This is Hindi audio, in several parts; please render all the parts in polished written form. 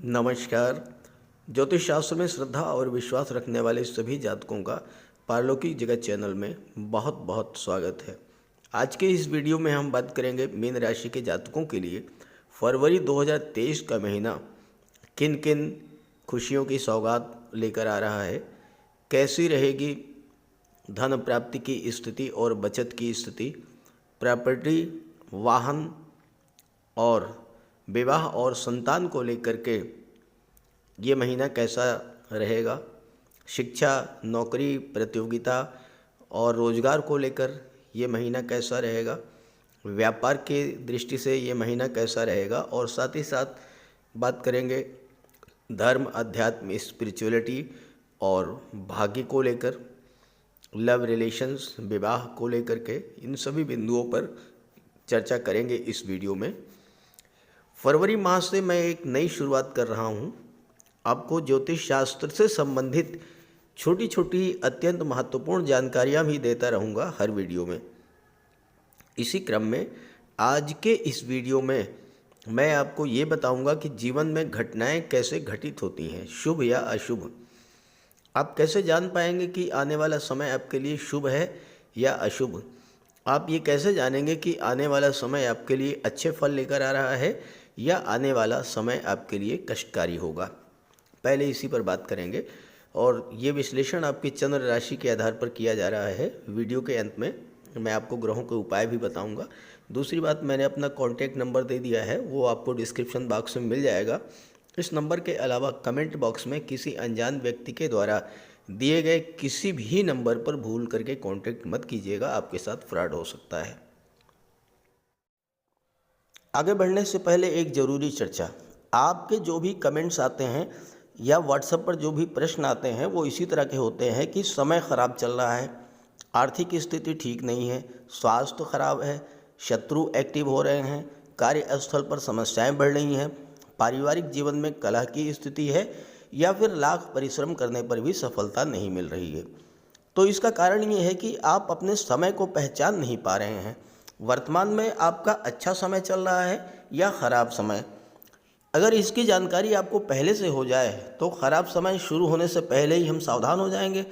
नमस्कार। ज्योतिष शास्त्र में श्रद्धा और विश्वास रखने वाले सभी जातकों का पारलौकिक जगत चैनल में बहुत बहुत स्वागत है। आज के इस वीडियो में हम बात करेंगे मीन राशि के जातकों के लिए फरवरी 2023 का महीना किन किन खुशियों की सौगात लेकर आ रहा है, कैसी रहेगी धन प्राप्ति की स्थिति और बचत की स्थिति, प्रॉपर्टी, वाहन और विवाह और संतान को लेकर के ये महीना कैसा रहेगा, शिक्षा, नौकरी, प्रतियोगिता और रोजगार को लेकर ये महीना कैसा रहेगा, व्यापार की दृष्टि से ये महीना कैसा रहेगा और साथ ही साथ बात करेंगे धर्म, अध्यात्म, स्पिरिचुअलिटी और भाग्य को लेकर, लव रिलेशंस, विवाह को लेकर के इन सभी बिंदुओं पर चर्चा करेंगे इस वीडियो में। फरवरी माह से मैं एक नई शुरुआत कर रहा हूं। आपको ज्योतिष शास्त्र से संबंधित छोटी छोटी अत्यंत महत्वपूर्ण जानकारियां भी देता रहूंगा हर वीडियो में। इसी क्रम में आज के इस वीडियो में मैं आपको ये बताऊंगा कि जीवन में घटनाएं कैसे घटित होती हैं, शुभ या अशुभ। आप कैसे जान पाएंगे कि आने वाला समय आपके लिए शुभ है या अशुभ। आप ये कैसे जानेंगे कि आने वाला समय आपके लिए अच्छे फल लेकर आ रहा है या आने वाला समय आपके लिए कष्टकारी होगा। पहले इसी पर बात करेंगे और ये विश्लेषण आपकी चंद्र राशि के आधार पर किया जा रहा है। वीडियो के अंत में मैं आपको ग्रहों के उपाय भी बताऊंगा। दूसरी बात, मैंने अपना कॉन्टैक्ट नंबर दे दिया है, वो आपको डिस्क्रिप्शन बॉक्स में मिल जाएगा। इस नंबर के अलावा कमेंट बॉक्स में किसी अनजान व्यक्ति के द्वारा दिए गए किसी भी नंबर पर भूल करके कॉन्टैक्ट मत कीजिएगा, आपके साथ फ्रॉड हो सकता है। आगे बढ़ने से पहले एक ज़रूरी चर्चा। आपके जो भी कमेंट्स आते हैं या व्हाट्सएप पर जो भी प्रश्न आते हैं वो इसी तरह के होते हैं कि समय ख़राब चल रहा है, आर्थिक स्थिति ठीक नहीं है, स्वास्थ्य खराब है, शत्रु एक्टिव हो रहे हैं, कार्यस्थल पर समस्याएं बढ़ रही हैं, पारिवारिक जीवन में कलह की स्थिति है या फिर लाख परिश्रम करने पर भी सफलता नहीं मिल रही है। तो इसका कारण ये है कि आप अपने समय को पहचान नहीं पा रहे हैं। वर्तमान में आपका अच्छा समय चल रहा है या ख़राब समय। अगर इसकी जानकारी आपको पहले से हो जाए तो ख़राब समय शुरू होने से पहले ही हम सावधान हो जाएंगे।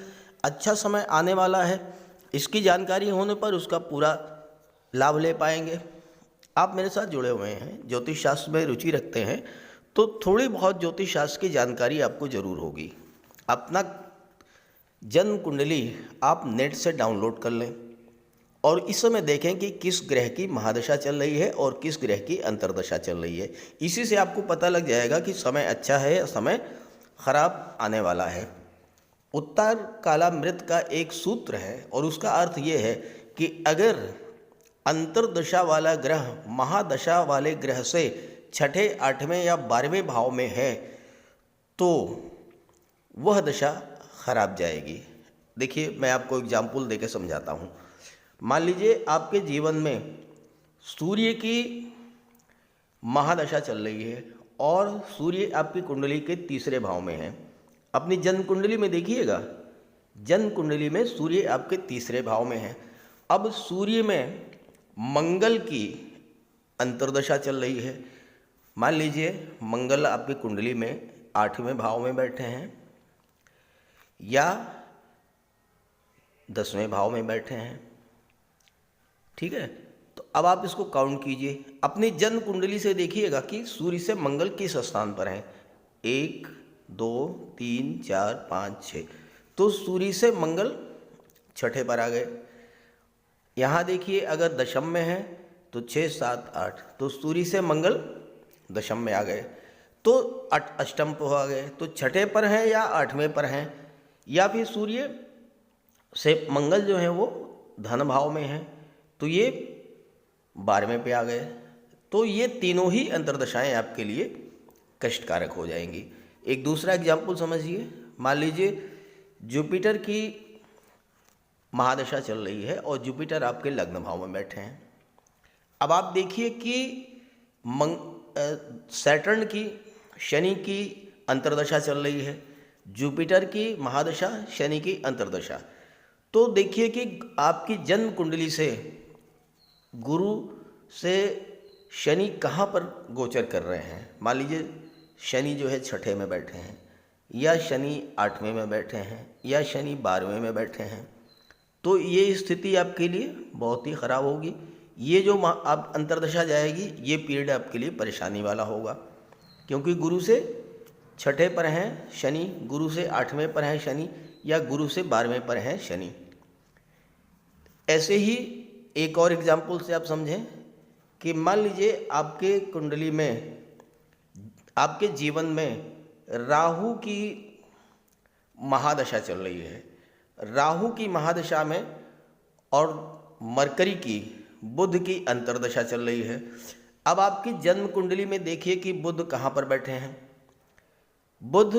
अच्छा समय आने वाला है, इसकी जानकारी होने पर उसका पूरा लाभ ले पाएंगे। आप मेरे साथ जुड़े हुए हैं, ज्योतिष शास्त्र में रुचि रखते हैं, तो थोड़ी बहुत ज्योतिष शास्त्र की जानकारी आपको ज़रूर होगी। अपना जन्म कुंडली आप नेट से डाउनलोड कर लें और इस समय देखें कि किस ग्रह की महादशा चल रही है और किस ग्रह की अंतर्दशा चल रही है। इसी से आपको पता लग जाएगा कि समय अच्छा है या समय खराब आने वाला है। उत्तर कालामृत का एक सूत्र है और उसका अर्थ ये है कि अगर अंतर्दशा वाला ग्रह महादशा वाले ग्रह से छठे, आठवें या 12वें भाव में है तो वह दशा खराब जाएगी। देखिए, मैं आपको एग्जाम्पल देकर समझाता हूँ। मान लीजिए आपके जीवन में सूर्य की महादशा चल रही है और सूर्य आपकी कुंडली के तीसरे भाव में है। अपनी जन्म कुंडली में देखिएगा, जन्म कुंडली में सूर्य आपके तीसरे भाव में है। अब सूर्य में मंगल की अंतर्दशा चल रही है। मान लीजिए मंगल आपकी कुंडली में 8वें भाव में बैठे हैं या 10वें भाव में बैठे हैं, ठीक है। तो अब आप इसको काउंट कीजिए। अपनी जन्म कुंडली से देखिएगा कि सूर्य से मंगल किस स्थान पर हैं। 1, 2, 3, 4, 5, 6। तो सूर्य से मंगल छठे पर आ गए। यहाँ देखिए, अगर दशम में है तो 6, 7, 8। तो सूर्य से मंगल दशम में आ गए तो अष्टम पर आ गए। तो छठे पर हैं या 8वें पर हैं, या फिर सूर्य से मंगल जो है वो धन भाव में है तो ये 12वें पे आ गए। तो ये तीनों ही अंतर्दशाएं आपके लिए कष्टकारक हो जाएंगी। एक दूसरा एग्जाम्पल समझिए। मान लीजिए जुपिटर की महादशा चल रही है और जुपिटर आपके लग्न भाव में बैठे हैं। अब आप देखिए कि सैटर्न की, शनि की अंतर्दशा चल रही है, जुपिटर की महादशा, शनि की अंतर्दशा। तो देखिए कि आपकी जन्म कुंडली से गुरु से शनि कहाँ पर गोचर कर रहे हैं। मान लीजिए शनि जो है छठे में बैठे हैं, या शनि आठवें में बैठे हैं, या शनि 12वें में बैठे हैं, तो ये स्थिति आपके लिए बहुत ही ख़राब होगी। ये जो आप अंतर्दशा जाएगी, ये पीरियड आपके लिए परेशानी वाला होगा, क्योंकि गुरु से छठे पर हैं शनि, गुरु से आठवें पर हैं शनि, या गुरु से 12वें पर हैं शनि। ऐसे ही एक और एग्जाम्पल से आप समझें कि मान लीजिए आपके कुंडली में, आपके जीवन में राहु की महादशा चल रही है। राहु की महादशा में और मरकरी की, बुध की अंतर्दशा चल रही है। अब आपकी जन्म कुंडली में देखिए कि बुध कहाँ पर बैठे हैं। बुध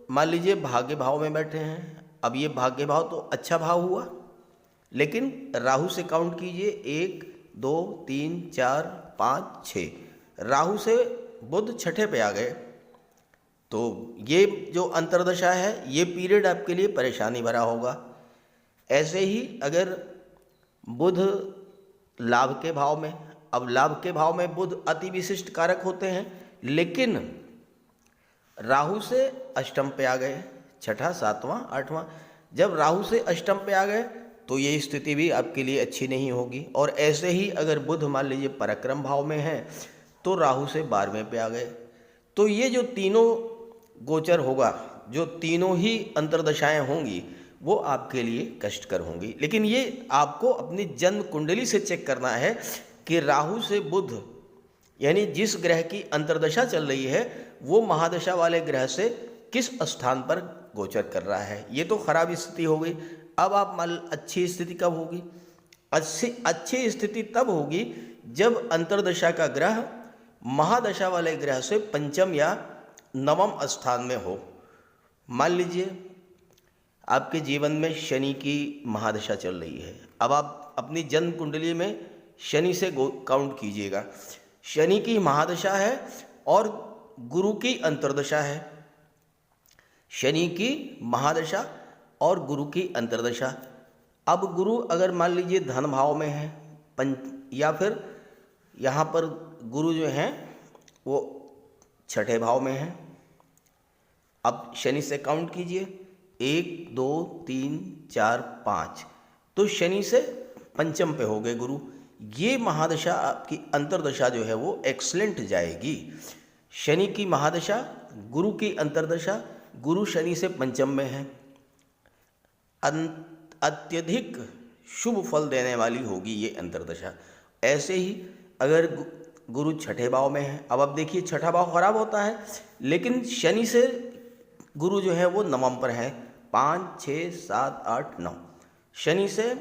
मान लीजिए भाग्य भाव में बैठे हैं। अब ये भाग्य भाव तो अच्छा भाव हुआ, लेकिन राहु से काउंट कीजिए, 1 2 3 4 5 6, राहु से बुध छठे पे आ गए। तो ये जो अंतर्दशा है, ये पीरियड आपके लिए परेशानी भरा होगा। ऐसे ही अगर बुध लाभ के भाव में, अब लाभ के भाव में बुध अति विशिष्ट कारक होते हैं, लेकिन राहु से अष्टम पे आ गए, छठा, सातवां, आठवां, जब राहु से अष्टम पे आ गए तो ये स्थिति भी आपके लिए अच्छी नहीं होगी। और ऐसे ही अगर बुध मान लीजिए पराक्रम भाव में है तो राहु से 12वें पे आ गए, तो ये जो तीनों गोचर होगा, जो तीनों ही अंतर्दशाएं होंगी, वो आपके लिए कष्टकर होंगी। लेकिन ये आपको अपनी जन्म कुंडली से चेक करना है कि राहु से बुध, यानी जिस ग्रह की अंतर्दशा चल रही है, वो महादशा वाले ग्रह से किस स्थान पर गोचर कर रहा है। ये तो खराब स्थिति हो गई। अब आप मान, अच्छी स्थिति कब होगी? अच्छी स्थिति तब होगी जब अंतर्दशा का ग्रह महादशा वाले ग्रह से पंचम या नवम स्थान में हो। मान लीजिए आपके जीवन में शनि की महादशा चल रही है। अब आप अपनी जन्म कुंडली में शनि से काउंट कीजिएगा। शनि की महादशा है और गुरु की अंतर्दशा है। शनि की महादशा और गुरु की अंतर्दशा। अब गुरु अगर मान लीजिए धन भाव में है, या फिर यहाँ पर गुरु जो हैं वो छठे भाव में है। अब शनि से काउंट कीजिए, 1 2 3 4 5, तो शनि से पंचम पे हो गए गुरु। ये महादशा आपकी अंतर्दशा जो है वो एक्सलेंट जाएगी। शनि की महादशा, गुरु की अंतर्दशा, गुरु शनि से पंचम में है, अत्यधिक शुभ फल देने वाली होगी ये अंतर्दशा। ऐसे ही अगर गुरु छठे भाव में है, अब आप देखिए छठा भाव खराब होता है, लेकिन शनि से गुरु जो है वो नवम पर है, 5 6 7 8 9, शनि से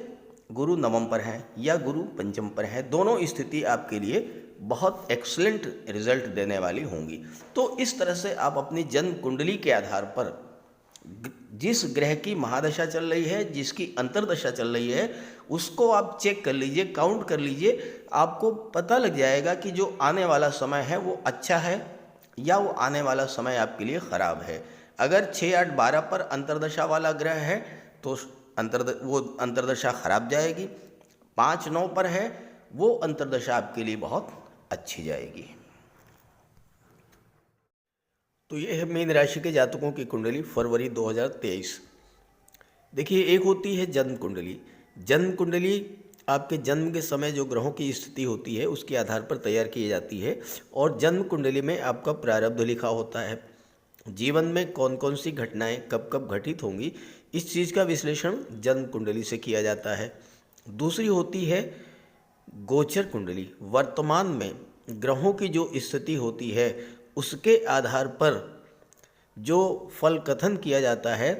गुरु नवम पर है या गुरु पंचम पर है। दोनों स्थिति आपके लिए बहुत एक्सलेंट रिजल्ट देने वाली होंगी। तो इस तरह से आप अपनी जन्म कुंडली के आधार पर जिस ग्रह की महादशा चल रही है, जिसकी अंतर्दशा चल रही है, उसको आप चेक कर लीजिए, काउंट कर लीजिए। आपको पता लग जाएगा कि जो आने वाला समय है वो अच्छा है या वो आने वाला समय आपके लिए ख़राब है। अगर 6 8 12 पर अंतर्दशा वाला ग्रह है तो वो अंतर्दशा खराब जाएगी। 5 9 पर है वो अंतर्दशा आपके लिए बहुत अच्छी जाएगी। तो ये है मीन राशि के जातकों की कुंडली फरवरी 2023। देखिए, एक होती है जन्म कुंडली। जन्म कुंडली आपके जन्म के समय जो ग्रहों की स्थिति होती है उसके आधार पर तैयार की जाती है, और जन्म कुंडली में आपका प्रारब्ध लिखा होता है। जीवन में कौन कौन सी घटनाएं कब कब घटित होंगी, इस चीज़ का विश्लेषण जन्म कुंडली से किया जाता है। दूसरी होती है गोचर कुंडली। वर्तमान में ग्रहों की जो स्थिति होती है उसके आधार पर जो फल कथन किया जाता है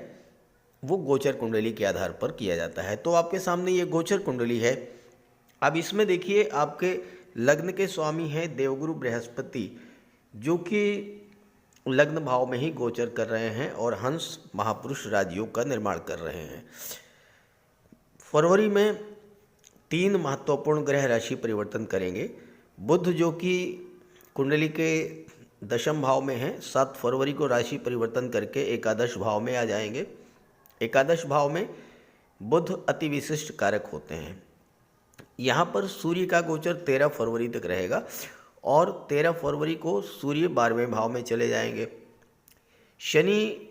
वो गोचर कुंडली के आधार पर किया जाता है। तो आपके सामने ये गोचर कुंडली है। अब इसमें देखिए, आपके लग्न के स्वामी हैं देवगुरु बृहस्पति, जो कि लग्न भाव में ही गोचर कर रहे हैं और हंस महापुरुष राजयोग का निर्माण कर रहे हैं। फरवरी में 3 महत्वपूर्ण ग्रह राशि परिवर्तन करेंगे। बुध जो कि कुंडली के दशम भाव में है, 7 फरवरी को राशि परिवर्तन करके एकादश भाव में आ जाएंगे। एकादश भाव में बुध अति विशिष्ट कारक होते हैं। यहाँ पर सूर्य का गोचर 13 फरवरी तक रहेगा और 13 फरवरी को सूर्य 12वें भाव में चले जाएंगे। शनि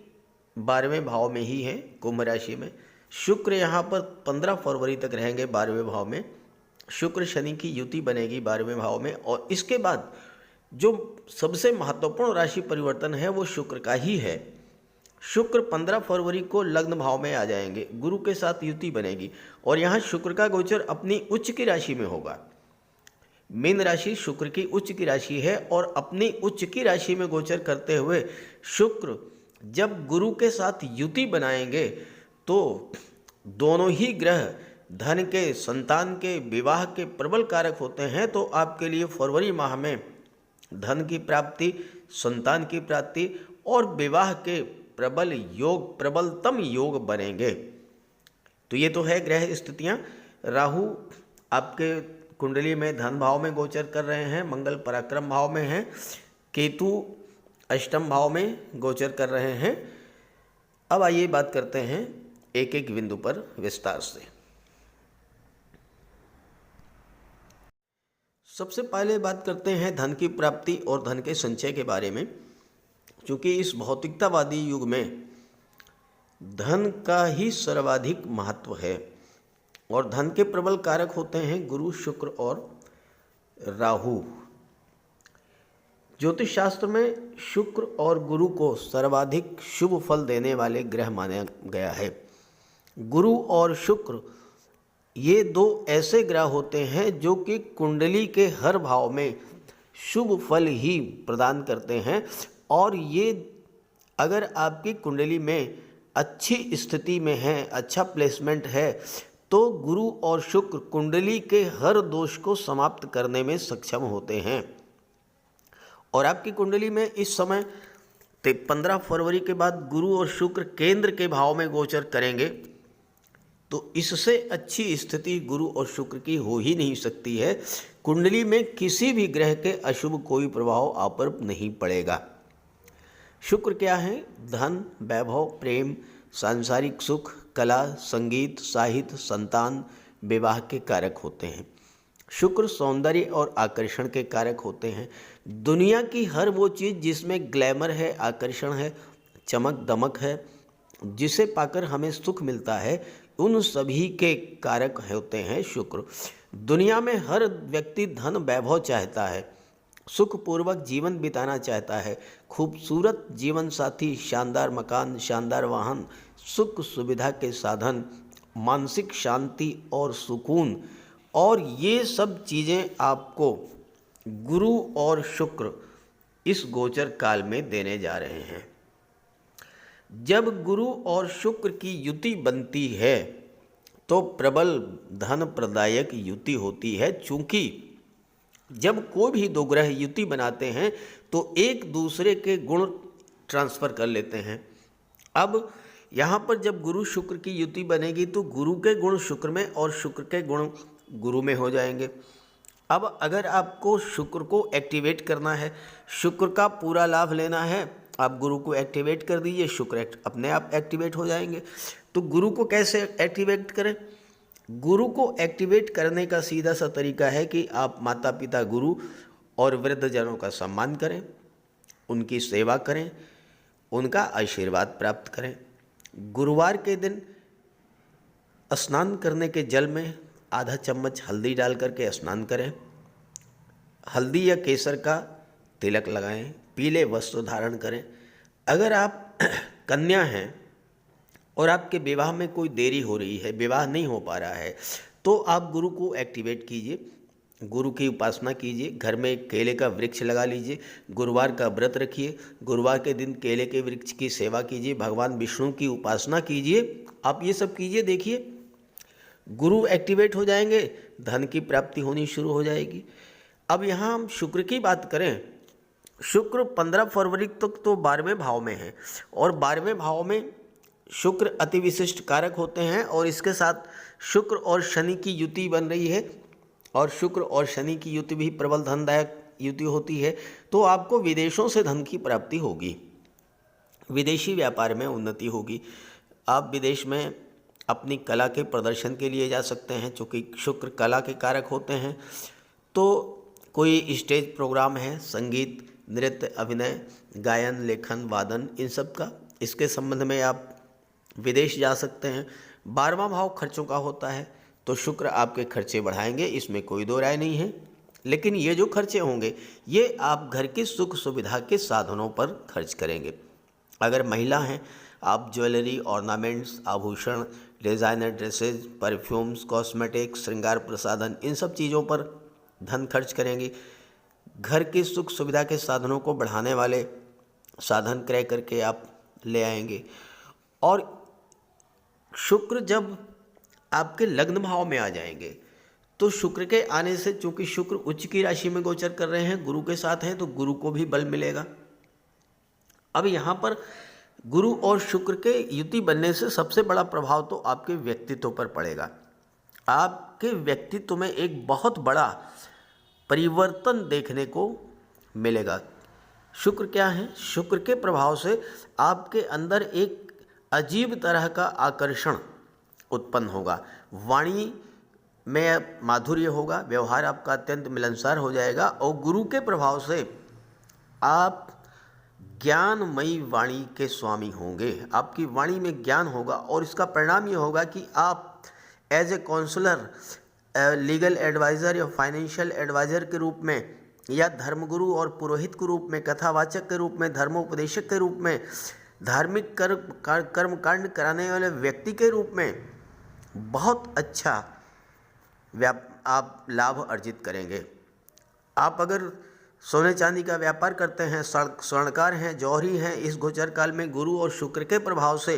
12वें भाव में ही है, कुंभ राशि में। शुक्र यहाँ पर 15 फरवरी तक रहेंगे 12वें भाव में। शुक्र शनि की युति बनेगी 12वें भाव में। और इसके बाद जो सबसे महत्वपूर्ण राशि परिवर्तन है वो शुक्र का ही है। शुक्र 15 फरवरी को लग्न भाव में आ जाएंगे, गुरु के साथ युति बनेगी और यहाँ शुक्र का गोचर अपनी उच्च की राशि में होगा। मीन राशि शुक्र की उच्च की राशि है और अपनी उच्च की राशि में गोचर करते हुए शुक्र जब गुरु के साथ युति बनाएंगे तो दोनों ही ग्रह धन के, संतान के, विवाह के प्रबल कारक होते हैं। तो आपके लिए फरवरी माह में धन की प्राप्ति, संतान की प्राप्ति और विवाह के प्रबल योग, प्रबलतम योग बनेंगे। तो ये तो है ग्रह स्थितियां। राहु आपके कुंडली में धन भाव में गोचर कर रहे हैं, मंगल पराक्रम भाव में हैं, केतु अष्टम भाव में गोचर कर रहे हैं। अब आइए बात करते हैं एक एक बिंदु पर विस्तार से। सबसे पहले बात करते हैं धन की प्राप्ति और धन के संचय के बारे में। क्योंकि इस भौतिकतावादी युग में धन का ही सर्वाधिक महत्व है और धन के प्रबल कारक होते हैं गुरु, शुक्र और राहु। ज्योतिष शास्त्र में शुक्र और गुरु को सर्वाधिक शुभ फल देने वाले ग्रह माना गया है। गुरु और शुक्र ये दो ऐसे ग्रह होते हैं जो कि कुंडली के हर भाव में शुभ फल ही प्रदान करते हैं। और ये अगर आपकी कुंडली में अच्छी स्थिति में है, अच्छा प्लेसमेंट है, तो गुरु और शुक्र कुंडली के हर दोष को समाप्त करने में सक्षम होते हैं। और आपकी कुंडली में इस समय 15 फरवरी के बाद गुरु और शुक्र केंद्र के भाव में गोचर करेंगे, तो इससे अच्छी स्थिति गुरु और शुक्र की हो ही नहीं सकती है। कुंडली में किसी भी ग्रह के अशुभ कोई प्रभाव आप पर नहीं पड़ेगा। शुक्र क्या है? धन, वैभव, प्रेम, सांसारिक सुख, कला, संगीत, साहित्य, संतान, विवाह के कारक होते हैं। शुक्र सौंदर्य और आकर्षण के कारक होते हैं। दुनिया की हर वो चीज़ जिसमें ग्लैमर है, आकर्षण है, चमक दमक है, जिसे पाकर हमें सुख मिलता है, उन सभी के कारक होते हैं शुक्र। दुनिया में हर व्यक्ति धन, वैभव चाहता है, सुखपूर्वक जीवन बिताना चाहता है, खूबसूरत जीवन साथी, शानदार मकान, शानदार वाहन, सुख सुविधा के साधन, मानसिक शांति और सुकून, और ये सब चीज़ें आपको गुरु और शुक्र इस गोचर काल में देने जा रहे हैं। जब गुरु और शुक्र की युति बनती है तो प्रबल धन प्रदायक युति होती है। चूँकि जब कोई भी दो ग्रह युति बनाते हैं तो एक दूसरे के गुण ट्रांसफ़र कर लेते हैं। अब यहाँ पर जब गुरु शुक्र की युति बनेगी तो गुरु के गुण शुक्र में और शुक्र के गुण गुरु में हो जाएंगे। अब अगर आपको शुक्र को एक्टिवेट करना है, शुक्र का पूरा लाभ लेना है, आप गुरु को एक्टिवेट कर दीजिए, शुक्र अपने आप एक्टिवेट हो जाएंगे। तो गुरु को कैसे एक्टिवेट करें? गुरु को एक्टिवेट करने का सीधा सा तरीका है कि आप माता पिता, गुरु और वृद्धजनों का सम्मान करें, उनकी सेवा करें, उनका आशीर्वाद प्राप्त करें। गुरुवार के दिन स्नान करने के जल में आधा चम्मच हल्दी डाल करके स्नान करें। हल्दी या केसर का तिलक लगाएं, पीले वस्त्र धारण करें। अगर आप कन्या हैं और आपके विवाह में कोई देरी हो रही है, विवाह नहीं हो पा रहा है, तो आप गुरु को एक्टिवेट कीजिए, गुरु की उपासना कीजिए, घर में एक केले का वृक्ष लगा लीजिए, गुरुवार का व्रत रखिए, गुरुवार के दिन केले के वृक्ष की सेवा कीजिए, भगवान विष्णु की उपासना कीजिए। आप ये सब कीजिए, देखिए गुरु एक्टिवेट हो जाएंगे, धन की प्राप्ति होनी शुरू हो जाएगी। अब यहाँ हम शुक्र की बात करें, शुक्र 15 फरवरी तक तो 12वें भाव में है और 12वें भाव में शुक्र अति विशिष्ट कारक होते हैं। और इसके साथ शुक्र और शनि की युति बन रही है और शुक्र और शनि की युति भी प्रबल धनदायक युति होती है। तो आपको विदेशों से धन की प्राप्ति होगी, विदेशी व्यापार में उन्नति होगी। आप विदेश में अपनी कला के प्रदर्शन के लिए जा सकते हैं, चूँकि शुक्र कला के कारक होते हैं। तो कोई स्टेज प्रोग्राम है, संगीत, नृत्य, अभिनय, गायन, लेखन, वादन, इन सब का, इसके संबंध में आप विदेश जा सकते हैं। 12वां भाव खर्चों का होता है, तो शुक्र आपके खर्चे बढ़ाएंगे, इसमें कोई दो राय नहीं है। लेकिन ये जो खर्चे होंगे ये आप घर की सुख सुविधा के साधनों पर खर्च करेंगे। अगर महिला हैं, आप ज्वेलरी, ऑर्नामेंट्स, आभूषण, डिज़ाइनर ड्रेसेस, परफ्यूम्स, कॉस्मेटिक्स, श्रृंगार प्रसाधन, इन सब चीज़ों पर धन खर्च करेंगी। घर की सुख सुविधा के साधनों को बढ़ाने वाले साधन क्रय करके आप ले आएंगे। और शुक्र जब आपके लग्न भाव में आ जाएंगे तो शुक्र के आने से, चूंकि शुक्र उच्च की राशि में गोचर कर रहे हैं, गुरु के साथ हैं, तो गुरु को भी बल मिलेगा। अब यहाँ पर गुरु और शुक्र के युति बनने से सबसे बड़ा प्रभाव तो आपके व्यक्तित्व पर पड़ेगा। आपके व्यक्तित्व में एक बहुत बड़ा परिवर्तन देखने को मिलेगा। शुक्र क्या है? शुक्र के प्रभाव से आपके अंदर एक अजीब तरह का आकर्षण उत्पन्न होगा। वाणी में माधुर्य होगा, व्यवहार आपका अत्यंत मिलनसार हो जाएगा। और गुरु के प्रभाव से आप ज्ञानमयी वाणी के स्वामी होंगे। आपकी वाणी में ज्ञान होगा और इसका परिणाम ये होगा कि आप as a counsellor, legal adviser या फाइनेंशियल एडवाइज़र के रूप में, या धर्मगुरु और पुरोहित के रूप में, कथावाचक के रूप में, धर्मोपदेशक के रूप में, धार्मिक कर्मकांड कराने वाले व्यक्ति के रूप में बहुत अच्छा आप लाभ अर्जित करेंगे। आप अगर सोने चांदी का व्यापार करते हैं, स्वर्णकार हैं, जौहरी हैं, इस गोचर काल में गुरु और शुक्र के प्रभाव से,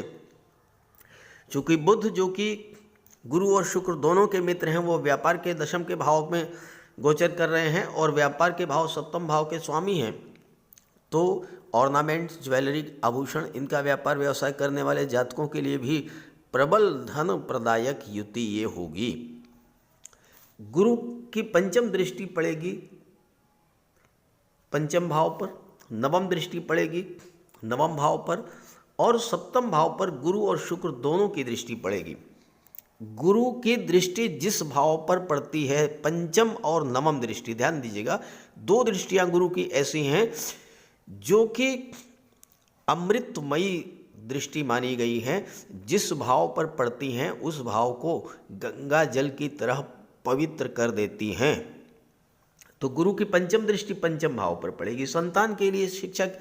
चूँकि बुध जो कि गुरु और शुक्र दोनों के मित्र हैं, वो व्यापार के दशम के भाव में गोचर कर रहे हैं और व्यापार के भाव सप्तम भाव के स्वामी हैं। तो ऑर्नामेंट्स, ज्वेलरी, आभूषण, इनका व्यापार व्यवसाय करने वाले जातकों के लिए भी प्रबल धन प्रदायक युति ये होगी। गुरु की पंचम दृष्टि पड़ेगी पंचम भाव पर, नवम दृष्टि पड़ेगी नवम भाव पर, और सप्तम भाव पर गुरु और शुक्र दोनों की दृष्टि पड़ेगी। गुरु की दृष्टि जिस भाव पर पड़ती है, पंचम और नवम दृष्टि, ध्यान दीजिएगा, दो दृष्टियां गुरु की ऐसी हैं जो कि अमृतमयी दृष्टि मानी गई है। जिस भाव पर पड़ती हैं उस भाव को गंगा जल की तरह पवित्र कर देती हैं। तो गुरु की पंचम दृष्टि पंचम भाव पर पड़ेगी। संतान के लिए, शिक्षक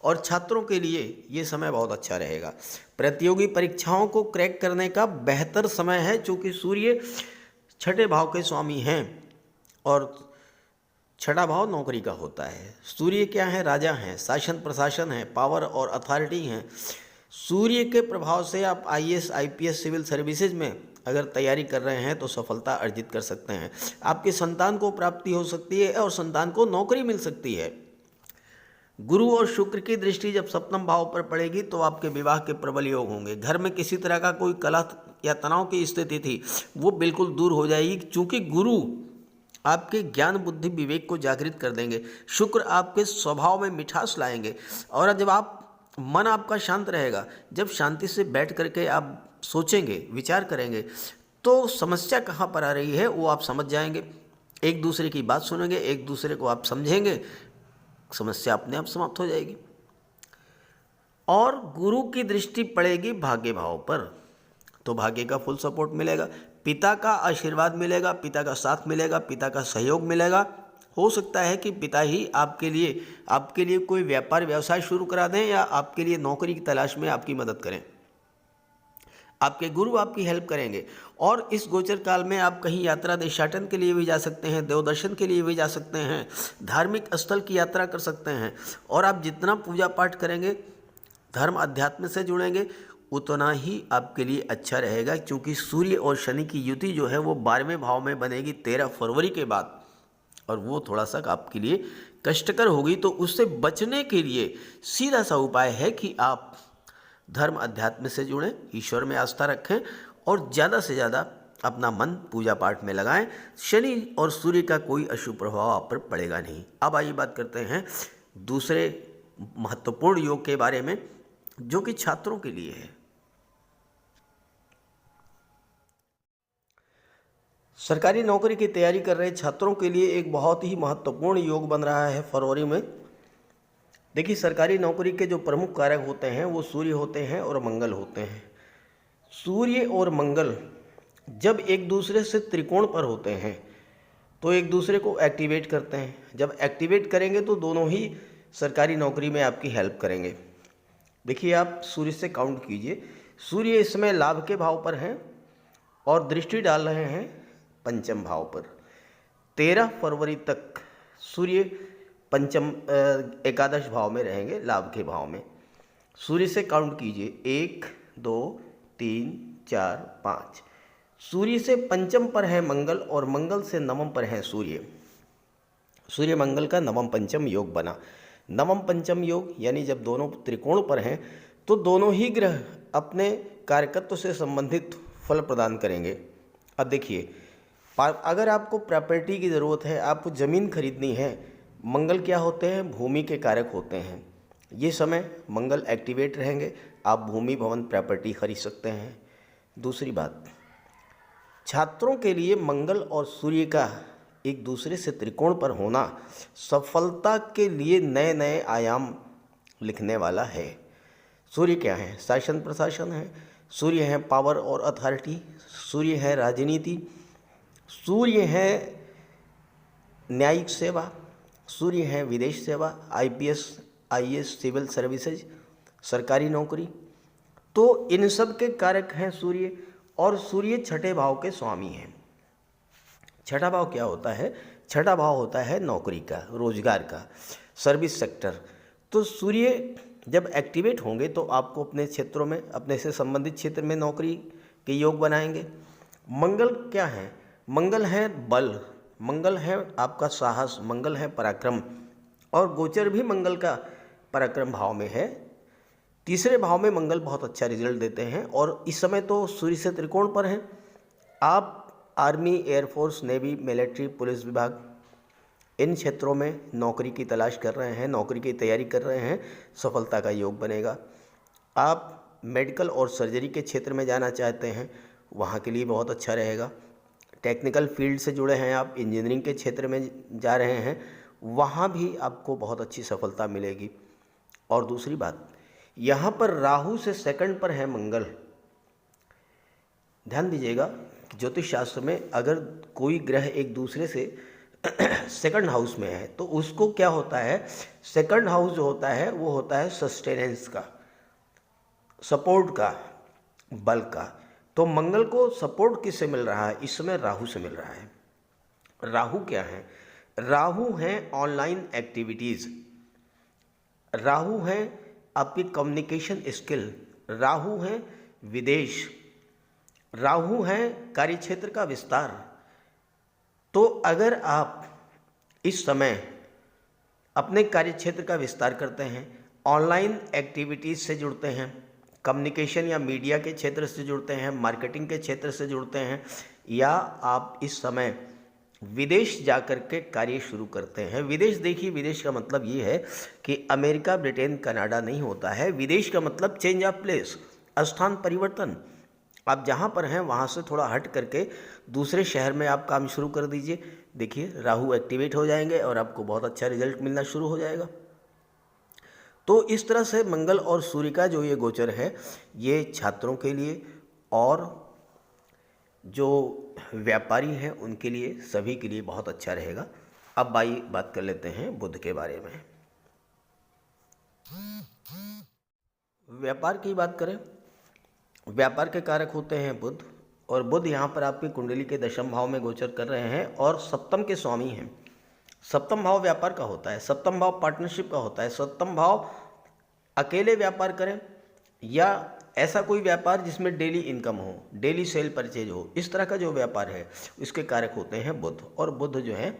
और छात्रों के लिए ये समय बहुत अच्छा रहेगा। प्रतियोगी परीक्षाओं को क्रैक करने का बेहतर समय है, चूँकि सूर्य छठे भाव के स्वामी हैं और छठा भाव नौकरी का होता है। सूर्य क्या है? राजा हैं, शासन प्रशासन है, पावर और अथॉरिटी हैं। सूर्य के प्रभाव से आप IAS, IPS, सिविल सर्विसेज में अगर तैयारी कर रहे हैं तो सफलता अर्जित कर सकते हैं। आपकी संतान को प्राप्ति हो सकती है और संतान को नौकरी मिल सकती है। गुरु और शुक्र की दृष्टि जब सप्तम भाव पर पड़ेगी तो आपके विवाह के प्रबल योग होंगे। घर में किसी तरह का कोई कलह या तनाव की स्थिति थी वो बिल्कुल दूर हो जाएगी, क्योंकि गुरु आपके ज्ञान, बुद्धि, विवेक को जागृत कर देंगे। शुक्र आपके स्वभाव में मिठास लाएंगे। और जब मन आपका शांत रहेगा, जब शांति से बैठ करके आप सोचेंगे, विचार करेंगे, तो समस्या कहाँ पर आ रही है वो आप समझ जाएंगे। एक दूसरे की बात सुनेंगे, एक दूसरे को आप समझेंगे, समस्या अपने आप समाप्त हो जाएगी। और गुरु की दृष्टि पड़ेगी भाग्य भाव पर, तो भाग्य का फुल सपोर्ट मिलेगा, पिता का आशीर्वाद मिलेगा, पिता का साथ मिलेगा, पिता का सहयोग मिलेगा। हो सकता है कि पिता ही आपके लिए कोई व्यापार व्यवसाय शुरू करा दें या आपके लिए नौकरी की तलाश में आपकी मदद करें। आपके गुरु आपकी हेल्प करेंगे। और इस गोचर काल में आप कहीं यात्रा, देशाटन के लिए भी जा सकते हैं, देव दर्शन के लिए भी जा सकते हैं, धार्मिक स्थल की यात्रा कर सकते हैं। और आप जितना पूजा पाठ करेंगे, धर्म अध्यात्म से जुड़ेंगे, उतना ही आपके लिए अच्छा रहेगा, क्योंकि सूर्य और शनि की युति जो है वो 12वें भाव में बनेगी 13 फरवरी के बाद, और वो थोड़ा सा आपके लिए कष्टकर होगी। तो उससे बचने के लिए सीधा सा उपाय है कि आप धर्म अध्यात्म से जुड़ें, ईश्वर में आस्था रखें और ज़्यादा से ज़्यादा अपना मन पूजा पाठ में लगाएं। शनि और सूर्य का कोई अशुभ प्रभाव आप पर पड़ेगा नहीं। अब आइए बात करते हैं दूसरे महत्वपूर्ण योग के बारे में, जो कि छात्रों के लिए है। सरकारी नौकरी की तैयारी कर रहे छात्रों के लिए एक बहुत ही महत्वपूर्ण योग बन रहा है फरवरी में। देखिए, सरकारी नौकरी के जो प्रमुख कारक होते हैं वो सूर्य होते हैं और मंगल होते हैं। सूर्य और मंगल जब एक दूसरे से त्रिकोण पर होते हैं तो एक दूसरे को एक्टिवेट करते हैं। जब एक्टिवेट करेंगे तो दोनों ही सरकारी नौकरी में आपकी हेल्प करेंगे। देखिए, आप सूर्य से काउंट कीजिए। सूर्य इस समय लाभ के भाव पर हैं और दृष्टि डाल रहे हैं पंचम भाव पर। 13 फरवरी तक सूर्य पंचम एकादश भाव में रहेंगे, लाभ के भाव में। सूर्य से काउंट कीजिए, 1 2 3 4 5। सूर्य से पंचम पर है मंगल और मंगल से नवम पर है सूर्य। सूर्य मंगल का नवम पंचम योग बना। नवम पंचम योग यानी जब दोनों त्रिकोण पर हैं तो दोनों ही ग्रह अपने कारकत्व से संबंधित फल प्रदान करेंगे। अब देखिए, अगर आपको प्रॉपर्टी की ज़रूरत है, आपको ज़मीन खरीदनी है, मंगल क्या होते हैं? भूमि के कारक होते हैं। ये समय मंगल एक्टिवेट रहेंगे, आप भूमि भवन प्रॉपर्टी खरीद सकते हैं। दूसरी बात, छात्रों के लिए मंगल और सूर्य का एक दूसरे से त्रिकोण पर होना सफलता के लिए नए नए आयाम लिखने वाला है। सूर्य क्या है? शासन प्रशासन है। सूर्य है पावर और अथॉरिटी। सूर्य है राजनीति। सूर्य है न्यायिक सेवा। सूर्य है विदेश सेवा, IPS IAS, सिविल सर्विसेज, सरकारी नौकरी। तो इन सब के कारक हैं सूर्य, और सूर्य छठे भाव के स्वामी हैं। छठा भाव क्या होता है? छठा भाव होता है नौकरी का, रोजगार का, सर्विस सेक्टर। तो सूर्य जब एक्टिवेट होंगे तो आपको अपने क्षेत्रों में, अपने से संबंधित क्षेत्र में नौकरी के योग बनाएंगे। मंगल क्या है? मंगल है बल, मंगल है आपका साहस, मंगल है पराक्रम, और गोचर भी मंगल का पराक्रम भाव में है। तीसरे भाव में मंगल बहुत अच्छा रिजल्ट देते हैं और इस समय तो सूर्य से त्रिकोण पर हैं। आप army, air force, navy, military, police विभाग, इन क्षेत्रों में नौकरी की तलाश कर रहे हैं, नौकरी की तैयारी कर रहे हैं, सफलता का योग बनेगा। आप मेडिकल और सर्जरी के क्षेत्र में जाना चाहते हैं, वहाँ के लिए बहुत अच्छा रहेगा। टेक्निकल फील्ड से जुड़े हैं आप, इंजीनियरिंग के क्षेत्र में जा रहे हैं, वहाँ भी आपको बहुत अच्छी सफलता मिलेगी। और दूसरी बात, यहाँ पर राहु से सेकंड पर है मंगल। ध्यान दीजिएगा, ज्योतिष शास्त्र में अगर कोई ग्रह एक दूसरे से सेकंड हाउस में है तो उसको क्या होता है? सेकंड हाउस जो होता है वो होता है सस्टेनेंस का, सपोर्ट का, बल का। तो मंगल को सपोर्ट किससे मिल रहा है? इस समय राहु से मिल रहा है। राहु क्या है? राहु हैं ऑनलाइन एक्टिविटीज़, राहु हैं आपकी कम्युनिकेशन स्किल, राहु हैं विदेश, राहु हैं कार्यक्षेत्र का विस्तार। तो अगर आप इस समय अपने कार्यक्षेत्र का विस्तार करते हैं, ऑनलाइन एक्टिविटीज़ से जुड़ते हैं, कम्युनिकेशन या मीडिया के क्षेत्र से जुड़ते हैं, मार्केटिंग के क्षेत्र से जुड़ते हैं, या आप इस समय विदेश जाकर के कार्य शुरू करते हैं। विदेश, देखिए, विदेश का मतलब ये है कि अमेरिका, ब्रिटेन, कनाडा नहीं होता है। विदेश का मतलब चेंज ऑफ प्लेस, स्थान परिवर्तन। आप जहाँ पर हैं वहाँ से थोड़ा हट करके दूसरे शहर में आप काम शुरू कर दीजिए। देखिए, राहु एक्टिवेट हो जाएंगे और आपको बहुत अच्छा रिजल्ट मिलना शुरू हो जाएगा। तो इस तरह से मंगल और सूर्य का जो ये गोचर है, ये छात्रों के लिए और जो व्यापारी हैं उनके लिए, सभी के लिए बहुत अच्छा रहेगा। अब बात कर लेते हैं बुध के बारे में। व्यापार की बात करें, व्यापार के कारक होते हैं बुध, और बुध यहाँ पर आपकी कुंडली के दशम भाव में गोचर कर रहे हैं और सप्तम के स्वामी हैं। सप्तम भाव व्यापार का होता है, सप्तम भाव पार्टनरशिप का होता है। सप्तम भाव अकेले व्यापार करें या ऐसा कोई व्यापार जिसमें डेली इनकम हो, डेली सेल परचेज हो, इस तरह का जो व्यापार है इसके कारक होते हैं बुध। और बुध जो है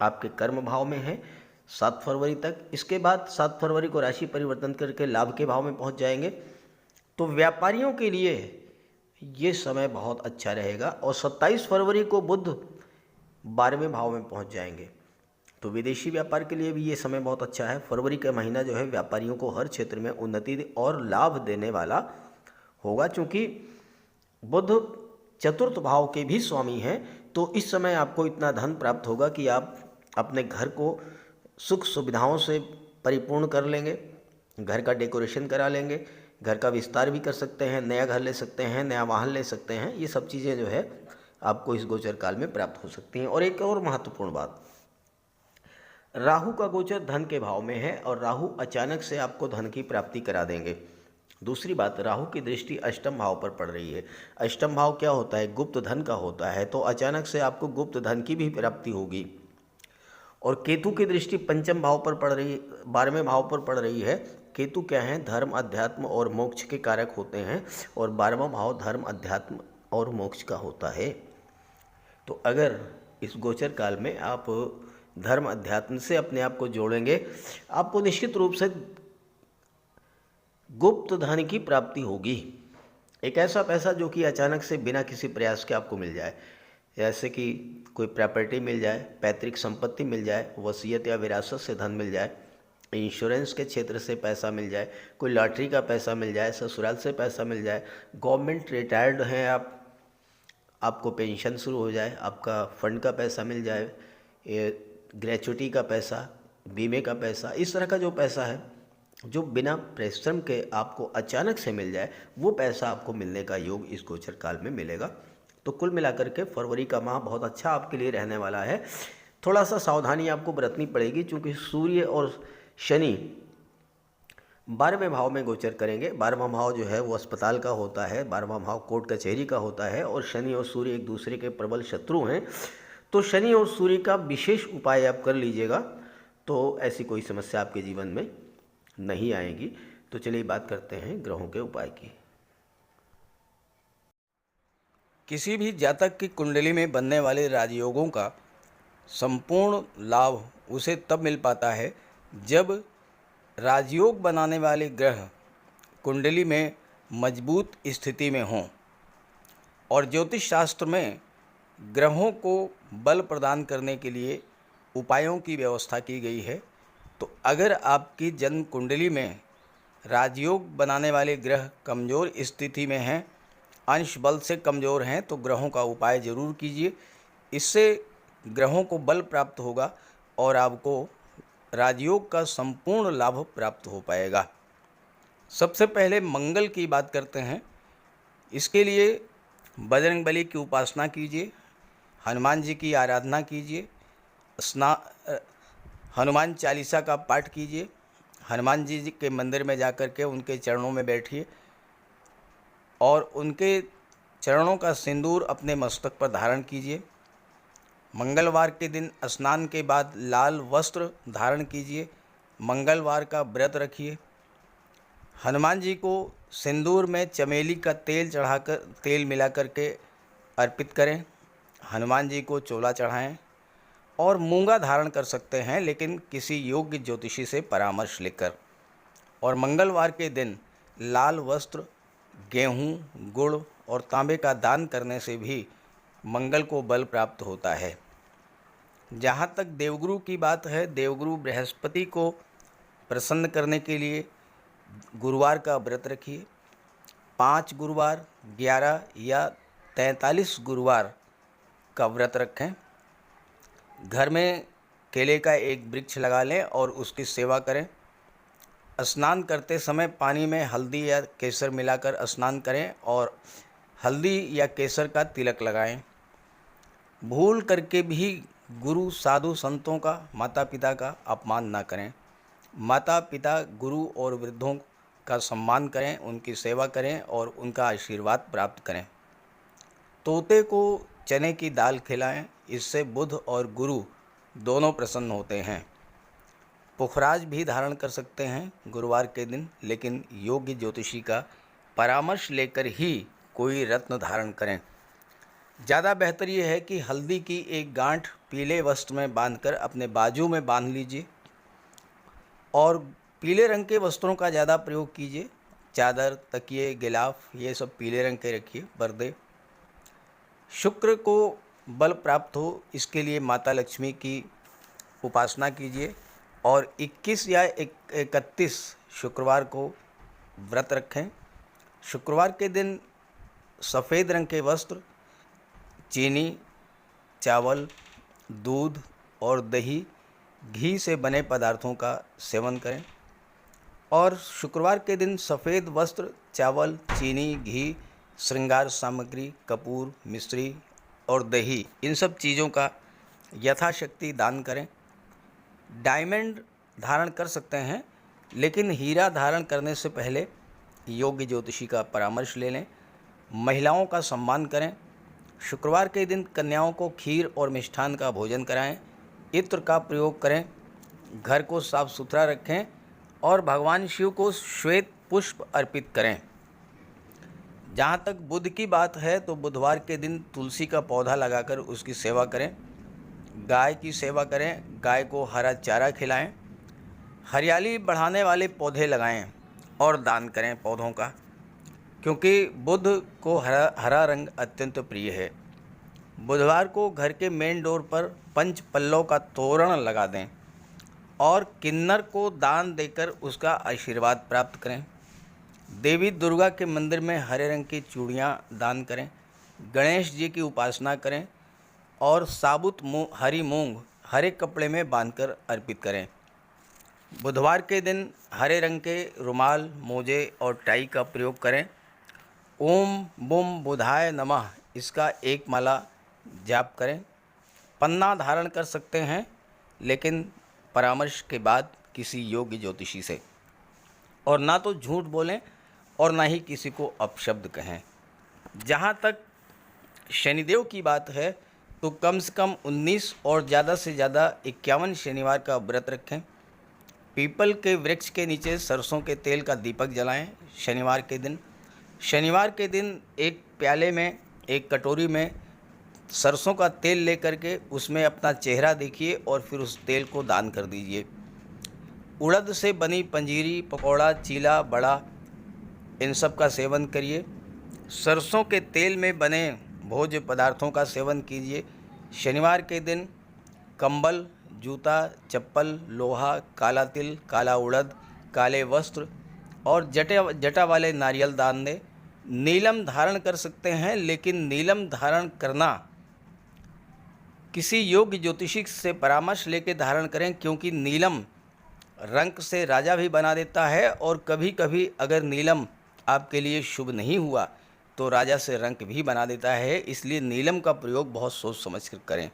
आपके कर्म भाव में है 7 फरवरी तक। इसके बाद 7 फरवरी को राशि परिवर्तन करके लाभ के भाव में पहुंच जाएंगे। तो व्यापारियों के लिए ये समय बहुत अच्छा रहेगा। और 27 फरवरी को बुध 12वें भाव में पहुंच जाएंगे। तो विदेशी व्यापार के लिए भी ये समय बहुत अच्छा है। फरवरी का महीना जो है व्यापारियों को हर क्षेत्र में उन्नति और लाभ देने वाला होगा, चूँकि बुध चतुर्थ भाव के भी स्वामी हैं, तो इस समय आपको इतना धन प्राप्त होगा कि आप अपने घर को सुख सुविधाओं से परिपूर्ण कर लेंगे, घर का डेकोरेशन करा लेंगे, घर का विस्तार भी कर सकते हैं, नया घर ले सकते हैं, नया वाहन ले सकते हैं। ये सब चीज़ें जो है आपको इस गोचर काल में प्राप्त हो सकती हैं। और एक और महत्वपूर्ण बात, राहु का गोचर धन के भाव में है और राहु अचानक से आपको धन की प्राप्ति करा देंगे। दूसरी बात, राहु की दृष्टि अष्टम भाव पर पड़ रही है। अष्टम भाव क्या होता है? गुप्त धन का होता है। तो अचानक से आपको गुप्त धन की भी प्राप्ति होगी। और केतु की दृष्टि पंचम भाव पर पड़ रही, 12वें भाव पर पड़ रही है। केतु क्या है? धर्म, अध्यात्म और मोक्ष के कारक होते हैं और 12वां भाव धर्म, अध्यात्म और मोक्ष का होता है। तो अगर इस गोचर काल में आप धर्म अध्यात्म से अपने आप को जोड़ेंगे, आपको निश्चित रूप से गुप्त धन की प्राप्ति होगी। एक ऐसा पैसा जो कि अचानक से बिना किसी प्रयास के आपको मिल जाए, जैसे कि कोई प्रॉपर्टी मिल जाए, पैतृक संपत्ति मिल जाए, वसीयत या विरासत से धन मिल जाए, इंश्योरेंस के क्षेत्र से पैसा मिल जाए, कोई लॉटरी का पैसा मिल जाए, ससुराल से पैसा मिल जाए, गवर्नमेंट रिटायर्ड हैं आप, आपको पेंशन शुरू हो जाए, आपका फंड का पैसा मिल जाए, ग्रेचुटी का पैसा, बीमे का पैसा, इस तरह का जो पैसा है जो बिना परिश्रम के आपको अचानक से मिल जाए, वो पैसा आपको मिलने का योग इस गोचर काल में मिलेगा। तो कुल मिलाकर के फरवरी का माह बहुत अच्छा आपके लिए रहने वाला है। थोड़ा सा सावधानी आपको बरतनी पड़ेगी, क्योंकि सूर्य और शनि 12वें भाव में गोचर करेंगे। 12वां भाव जो है वो अस्पताल का होता है, 12वां भाव कोर्ट कचहरी का होता है, और शनि और सूर्य एक दूसरे के प्रबल शत्रु हैं। तो शनि और सूर्य का विशेष उपाय आप कर लीजिएगा, तो ऐसी कोई समस्या आपके जीवन में नहीं आएगी। तो चलिए बात करते हैं ग्रहों के उपाय की। किसी भी जातक की कुंडली में बनने वाले राजयोगों का संपूर्ण लाभ उसे तब मिल पाता है जब राजयोग बनाने वाले ग्रह कुंडली में मजबूत स्थिति में हों। और ज्योतिष शास्त्र में ग्रहों को बल प्रदान करने के लिए उपायों की व्यवस्था की गई है। तो अगर आपकी जन्म कुंडली में राजयोग बनाने वाले ग्रह कमज़ोर स्थिति में हैं, अंश बल से कमज़ोर हैं, तो ग्रहों का उपाय ज़रूर कीजिए। इससे ग्रहों को बल प्राप्त होगा और आपको राजयोग का संपूर्ण लाभ प्राप्त हो पाएगा। सबसे पहले मंगल की बात करते हैं। इसके लिए बजरंगबली की उपासना कीजिए, हनुमान जी की आराधना कीजिए, हनुमान चालीसा का पाठ कीजिए, हनुमान जी के मंदिर में जाकर के उनके चरणों में बैठिए और उनके चरणों का सिंदूर अपने मस्तक पर धारण कीजिए। मंगलवार के दिन स्नान के बाद लाल वस्त्र धारण कीजिए, मंगलवार का व्रत रखिए। हनुमान जी को सिंदूर में चमेली का तेल चढ़ाकर, तेल मिला करके अर्पित करें। हनुमान जी को चोला चढ़ाएं और मूंगा धारण कर सकते हैं, लेकिन किसी योग्य ज्योतिषी से परामर्श लेकर। और मंगलवार के दिन लाल वस्त्र, गेहूँ, गुड़ और तांबे का दान करने से भी मंगल को बल प्राप्त होता है। जहाँ तक देवगुरु की बात है, देवगुरु बृहस्पति को प्रसन्न करने के लिए गुरुवार का व्रत रखिए। 5 गुरुवार, 11 या 43 गुरुवार का व्रत रखें। घर में केले का एक वृक्ष लगा लें और उसकी सेवा करें। स्नान करते समय पानी में हल्दी या केसर मिलाकर स्नान करें और हल्दी या केसर का तिलक लगाएं। भूल करके भी गुरु, साधु, संतों का, माता पिता का अपमान ना करें। माता पिता, गुरु और वृद्धों का सम्मान करें, उनकी सेवा करें और उनका आशीर्वाद प्राप्त करें। तोते को चने की दाल खिलाएं, इससे बुध और गुरु दोनों प्रसन्न होते हैं। पुखराज भी धारण कर सकते हैं गुरुवार के दिन, लेकिन योग्य ज्योतिषी का परामर्श लेकर ही कोई रत्न धारण करें। ज़्यादा बेहतर ये है कि हल्दी की एक गांठ पीले वस्त्र में बांधकर अपने बाजू में बांध लीजिए और पीले रंग के वस्त्रों का ज़्यादा प्रयोग कीजिए। चादर, तकिए, गिलाफ ये सब पीले रंग के रखिए, पर्दे। शुक्र को बल प्राप्त हो, इसके लिए माता लक्ष्मी की उपासना कीजिए और 21 या 31 शुक्रवार को व्रत रखें। शुक्रवार के दिन सफ़ेद रंग के वस्त्र, चीनी चावल, दूध और दही, घी से बने पदार्थों का सेवन करें। और शुक्रवार के दिन सफ़ेद वस्त्र, चावल, चीनी, घी, श्रृंगार सामग्री, कपूर, मिश्री और दही, इन सब चीज़ों का यथाशक्ति दान करें। डायमंड धारण कर सकते हैं, लेकिन हीरा धारण करने से पहले योग्य ज्योतिषी का परामर्श ले लें। महिलाओं का सम्मान करें। शुक्रवार के दिन कन्याओं को खीर और मिष्ठान का भोजन कराएं। इत्र का प्रयोग करें। घर को साफ सुथरा रखें और भगवान शिव को श्वेत पुष्प अर्पित करें। जहाँ तक बुध की बात है तो बुधवार के दिन तुलसी का पौधा लगाकर उसकी सेवा करें। गाय की सेवा करें। गाय को हरा चारा खिलाएं। हरियाली बढ़ाने वाले पौधे लगाएं और दान करें पौधों का, क्योंकि बुध को हरा रंग अत्यंत प्रिय है। बुधवार को घर के मेन डोर पर पंच पल्लव का तोरण लगा दें और किन्नर को दान देकर उसका आशीर्वाद प्राप्त करें। देवी दुर्गा के मंदिर में हरे रंग की चूड़ियाँ दान करें। गणेश जी की उपासना करें और साबुत हरी मूंग हरे कपड़े में बांधकर अर्पित करें। बुधवार के दिन हरे रंग के रुमाल, मोजे और टाई का प्रयोग करें। ओम बुम बुधाय नमः इसका एक माला जाप करें। पन्ना धारण कर सकते हैं, लेकिन परामर्श के बाद किसी योग्य ज्योतिषी से। और ना तो झूठ बोलें और ना ही किसी को अपशब्द कहें। जहाँ तक शनिदेव की बात है तो कम से कम 19 और ज़्यादा से ज़्यादा 51 शनिवार का व्रत रखें। पीपल के वृक्ष के नीचे सरसों के तेल का दीपक जलाएं शनिवार के दिन। शनिवार के दिन एक प्याले में, एक कटोरी में सरसों का तेल लेकर के उसमें अपना चेहरा देखिए और फिर उस तेल को दान कर दीजिए। उड़द से बनी पंजीरी, पकौड़ा, चीला, बड़ा, इन सब का सेवन करिए। सरसों के तेल में बने भोज्य पदार्थों का सेवन कीजिए। शनिवार के दिन कंबल, जूता, चप्पल, लोहा, काला तिल, काला उड़द, काले वस्त्र और जटा वाले नारियल दान दें। नीलम धारण कर सकते हैं, लेकिन नीलम धारण करना किसी योग्य ज्योतिषी से परामर्श लेकर धारण करें, क्योंकि नीलम रंग से राजा भी बना देता है और कभी कभी अगर नीलम आपके लिए शुभ नहीं हुआ तो राजा से रंक भी बना देता है। इसलिए नीलम का प्रयोग बहुत सोच समझ कर करें।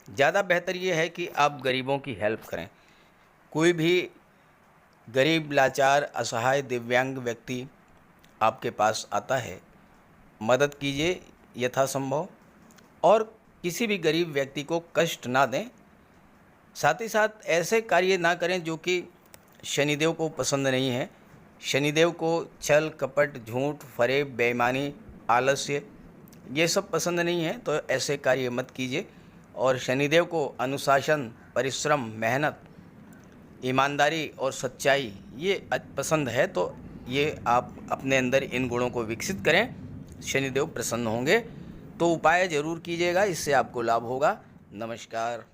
ज़्यादा बेहतर ये है कि आप गरीबों की हेल्प करें। कोई भी गरीब, लाचार, असहाय, दिव्यांग व्यक्ति आपके पास आता है, मदद कीजिए यथासंभव और किसी भी गरीब व्यक्ति को कष्ट ना दें। साथ ही साथ ऐसे कार्य ना करें जो कि शनिदेव को पसंद नहीं है। शनिदेव को छल, कपट, झूठ, फरेब, बेईमानी, आलस्य ये सब पसंद नहीं है, तो ऐसे कार्य मत कीजिए। और शनिदेव को अनुशासन, परिश्रम, मेहनत, ईमानदारी और सच्चाई ये पसंद है, तो ये आप अपने अंदर इन गुणों को विकसित करें। शनिदेव प्रसन्न होंगे। तो उपाय ज़रूर कीजिएगा, इससे आपको लाभ होगा। नमस्कार।